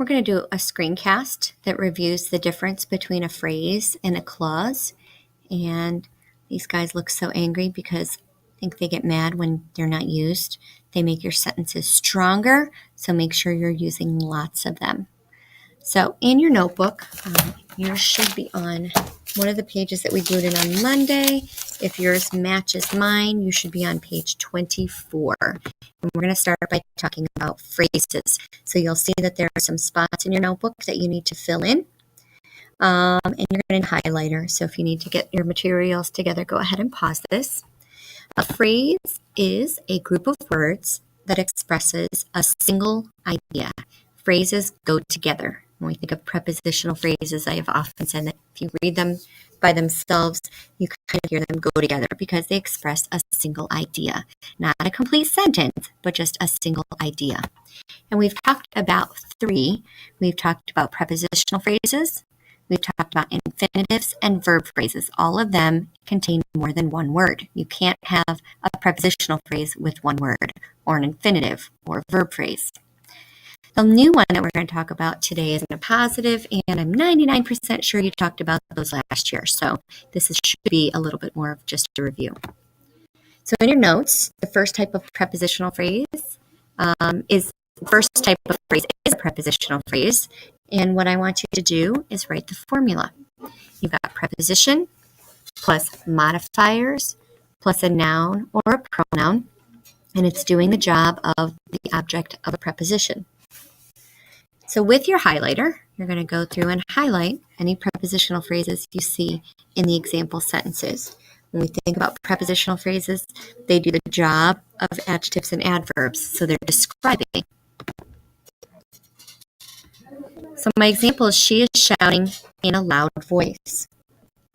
We're going to do a screencast that reviews the difference between a phrase and a clause. And these guys look so angry because I think they get mad when they're not used. They make your sentences stronger, so make sure you're using lots of them. So in your notebook, yours should be on one of the pages that we glued in on Monday. If yours matches mine, you should be on page 24. And we're going to start by talking about phrases. So you'll see that there are some spots in your notebook that you need to fill in. And you're going to highlighter. So if you need to get your materials together, go ahead and pause this. A phrase is a group of words that expresses a single idea. Phrases go together. When we think of prepositional phrases, I have often said that if you read them by themselves, you kind of hear them go together because they express a single idea. Not a complete sentence, but just a single idea. And we've talked about three. We've talked about prepositional phrases. We've talked about infinitives and verb phrases. All of them contain more than one word. You can't have a prepositional phrase with one word, or an infinitive, or a verb phrase. The new one that we're going to talk about today is an appositive, and I'm 99% sure you talked about those last year. So should be a little bit more of just a review. So in your notes, the first type of prepositional phrase is a prepositional phrase. And what I want you to do is write the formula. You've got preposition plus modifiers plus a noun or a pronoun, and it's doing the job of the object of a preposition. So with your highlighter, you're going to go through and highlight any prepositional phrases you see in the example sentences. When we think about prepositional phrases, they do the job of adjectives and adverbs, so they're describing. So my example is she is shouting in a loud voice.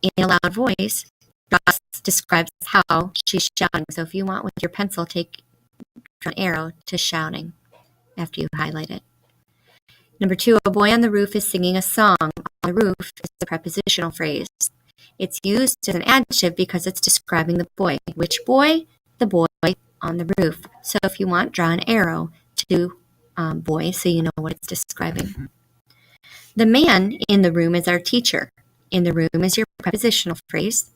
In a loud voice just describes how she's shouting. So if you want with your pencil, take an arrow to shouting after you highlight it. Number 2, a boy on the roof is singing a song. On the roof is a prepositional phrase. It's used as an adjective because it's describing the boy. Which boy? The boy on the roof. So if you want, draw an arrow to boy so you know what it's describing. The man in the room is our teacher. In the room is your prepositional phrase.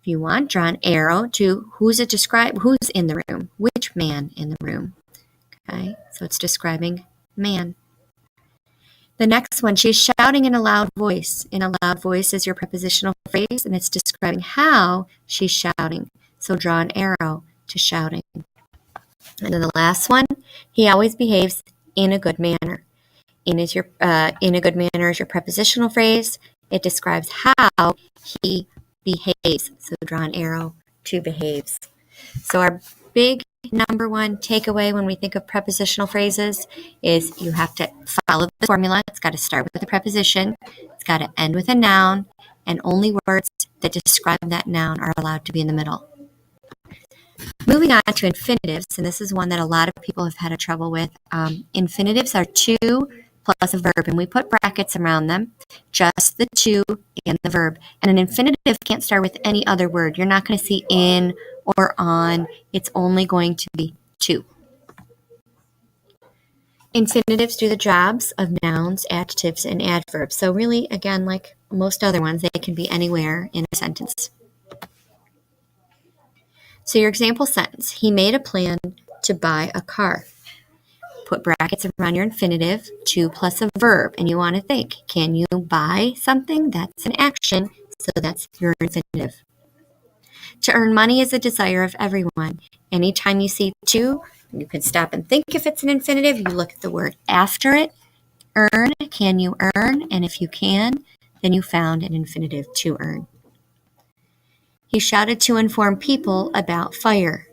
If you want, draw an arrow to who's in the room. Which man in the room? Okay, so it's describing man. The next one, she's shouting in a loud voice. In a loud voice is your prepositional phrase, and it's describing how she's shouting. So draw an arrow to shouting. And then the last one, he always behaves in a good manner. In a good manner is your prepositional phrase. It describes how he behaves. So draw an arrow to behaves. So our big number one takeaway when we think of prepositional phrases is you have to follow the formula. It's got to start with a preposition. It's got to end with a noun. And only words that describe that noun are allowed to be in the middle. Moving on to infinitives, and this is one that a lot of people have had trouble with. Infinitives are to plus a verb, and we put brackets around them, just the to and the verb. And an infinitive can't start with any other word. You're not going to see in or on. It's only going to be to. Infinitives do the jobs of nouns, adjectives, and adverbs. So really, again, like most other ones, they can be anywhere in a sentence. So your example sentence, he made a plan to buy a car. Put brackets around your infinitive, to plus a verb, and you want to think, can you buy something? That's an action, so that's your infinitive. To earn money is a desire of everyone. Anytime you see to, you can stop and think if it's an infinitive. You look at the word after it. Earn, can you earn? And if you can, then you found an infinitive, to earn. He shouted to inform people about fire.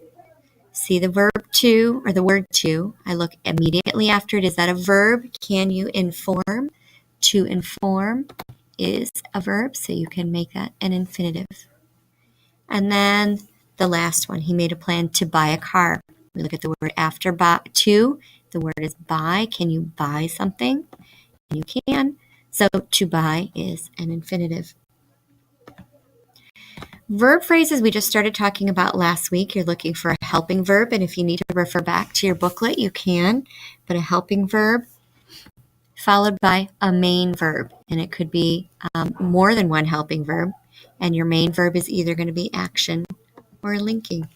See the verb to, or the word to. I look immediately after it. Is that a verb? Can you inform? To inform is a verb, so you can make that an infinitive. And then the last one, he made a plan to buy a car. We look at the word after to. The word is buy. Can you buy something? And you can. So to buy is an infinitive. Verb phrases we just started talking about last week. You're looking for a helping verb, and if you need to refer back to your booklet, you can. But a helping verb, followed by a main verb. And it could be more than one helping verb. And your main verb is either going to be action or linking.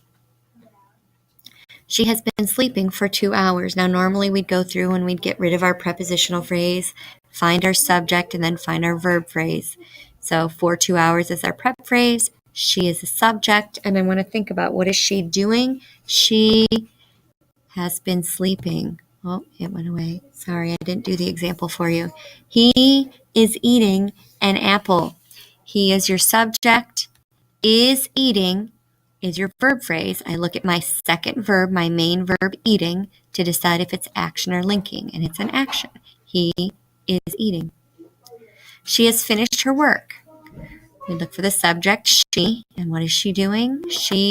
She has been sleeping for 2 hours. Now, normally we'd go through and we'd get rid of our prepositional phrase, find our subject, and then find our verb phrase. So for 2 hours is our prep phrase. She is the subject. And I want to think about, what is she doing? She has been sleeping. Oh, it went away. Sorry, I didn't do the example for you. He is eating an apple. He is your subject. Is eating is your verb phrase. I look at my second verb, my main verb, eating, to decide if it's action or linking, and it's an action. He is eating. She has finished her work. We look for the subject, she, and what is she doing? She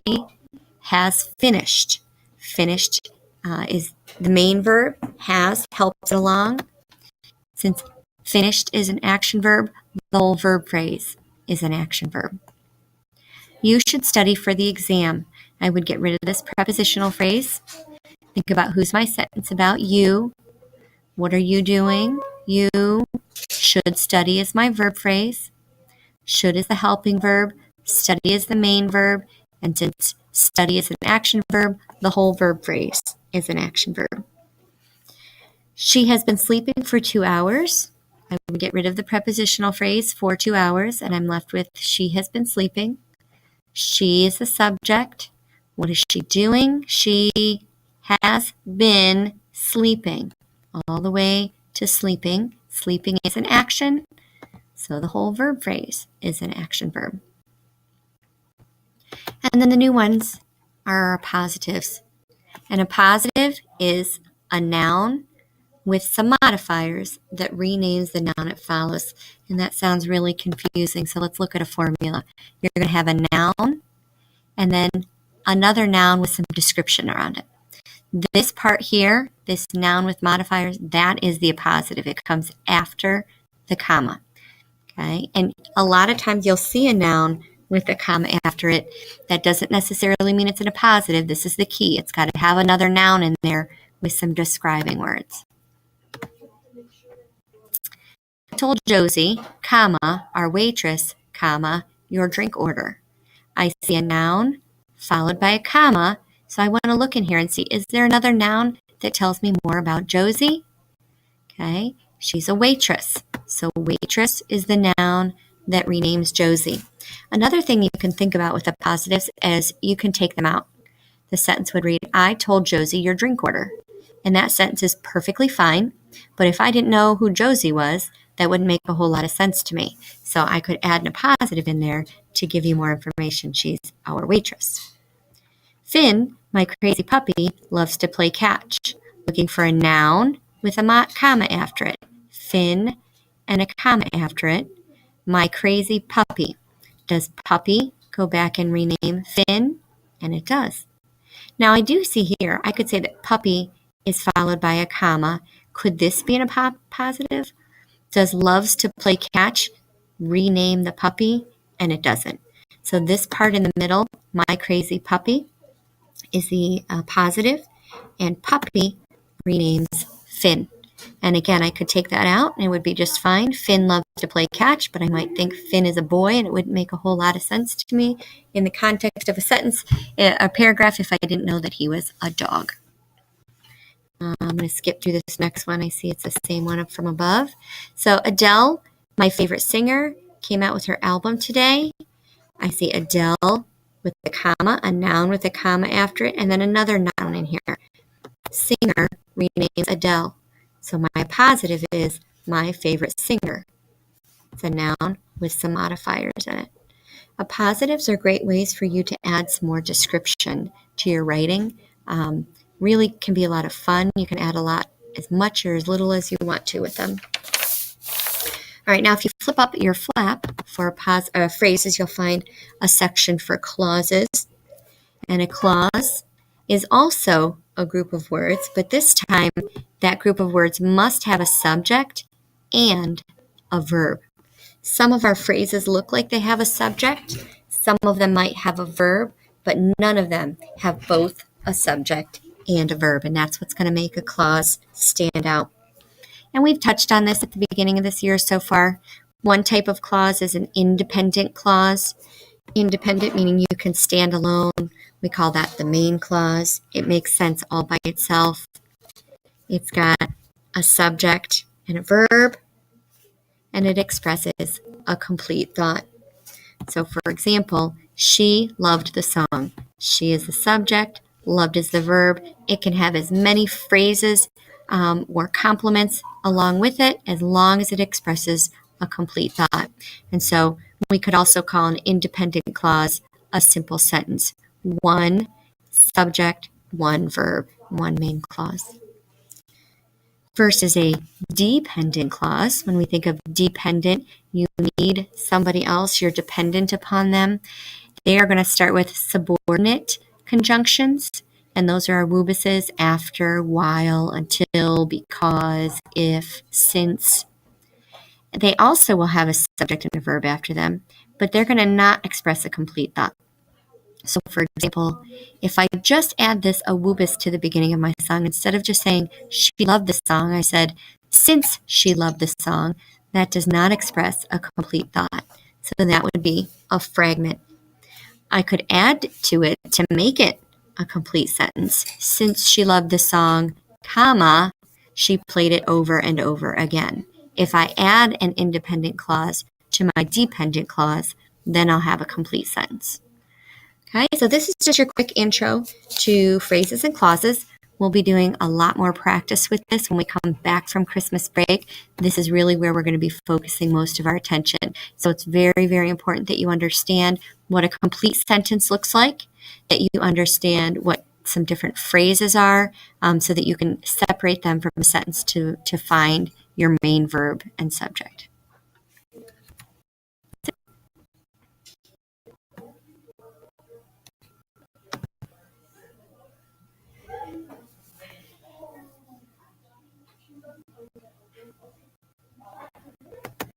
has finished. Finished is the main verb, has, helps it along. Since finished is an action verb, the whole verb phrase is an action verb. You should study for the exam. I would get rid of this prepositional phrase. Think about, who's my sentence about? You. What are you doing? You. Should study is my verb phrase. Should is the helping verb. Study is the main verb. And since study is an action verb, the whole verb phrase is an action verb. She has been sleeping for 2 hours. I would get rid of the prepositional phrase for 2 hours, and I'm left with she has been sleeping. She is the subject. What is she doing? She has been sleeping. All the way to sleeping. Sleeping is an action, so the whole verb phrase is an action verb. And then the new ones are our positives. And a positive is a noun with some modifiers that renames the noun it follows. And that sounds really confusing, so let's look at a formula. You're going to have a noun and then another noun with some description around it. This part here, this noun with modifiers, that is the appositive. It comes after the comma. Okay, and a lot of times you'll see a noun with a comma after it. That doesn't necessarily mean it's an appositive. This is the key. It's got to have another noun in there with some describing words. I told Josie, comma, our waitress, comma, your drink order. I see a noun followed by a comma, so I want to look in here and see, is there another noun that tells me more about Josie? Okay, she's a waitress. So waitress is the noun that renames Josie. Another thing you can think about with appositives is you can take them out. The sentence would read, I told Josie your drink order. And that sentence is perfectly fine, but if I didn't know who Josie was, that wouldn't make a whole lot of sense to me. So I could add an appositive in there to give you more information. She's our waitress. Finn, my crazy puppy, loves to play catch. Looking for a noun with a comma after it. Finn and a comma after it. My crazy puppy. Does puppy go back and rename Finn? And it does. Now I do see here, I could say that puppy is followed by a comma. Could this be an appositive? Does loves to play catch rename the puppy? And it doesn't. So this part in the middle, my crazy puppy, is the positive, and puppy renames Finn. And again, I could take that out and it would be just fine. Finn loves to play catch, but I might think Finn is a boy, and it wouldn't make a whole lot of sense to me in the context of a sentence, a paragraph, if I didn't know that he was a dog. I'm going to skip through this next one. I see it's the same one up from above. So Adele, my favorite singer, came out with her album today. I see Adele with a comma, a noun with a comma after it, and then another noun in here. Singer renames Adele. So my positive is my favorite singer. It's a noun with some modifiers in it. Appositives are great ways for you to add some more description to your writing. Really can be a lot of fun. You can add a lot, as much or as little as you want to with them. All right, now if you flip up your flap for phrases, you'll find a section for clauses. And a clause is also a group of words, but this time that group of words must have a subject and a verb. Some of our phrases look like they have a subject. Some of them might have a verb, but none of them have both a subject and a verb, and that's what's going to make a clause stand out. And we've touched on this at the beginning of this year so far. One type of clause is an independent clause. Independent meaning you can stand alone. We call that the main clause. It makes sense all by itself. It's got a subject and a verb, and it expresses a complete thought. So for example, she loved the song. She is the subject, loved is the verb. It can have as many phrases or complements along with it as long as it expresses a complete thought. And so we could also call an independent clause a simple sentence. One subject, one verb, one main clause. Versus a dependent clause. When we think of dependent, you need somebody else, you're dependent upon them. They are going to start with subordinate conjunctions, and those are our woobuses: after, while, until, because, if, since. They also will have a subject and a verb after them, but they're going to not express a complete thought. So for example, if I just add this a woobus to the beginning of my song, instead of just saying she loved the song, I said since she loved the song. That does not express a complete thought. So that would be a fragment. I could add to it to make it a complete sentence. Since she loved the song, comma, she played it over and over again. If I add an independent clause to my dependent clause, then I'll have a complete sentence. Okay, so this is just your quick intro to phrases and clauses. We'll be doing a lot more practice with this when we come back from Christmas break. This is really where we're going to be focusing most of our attention. So it's very, very important that you understand what a complete sentence looks like, that you understand what some different phrases are, so that you can separate them from a sentence to find your main verb and subject.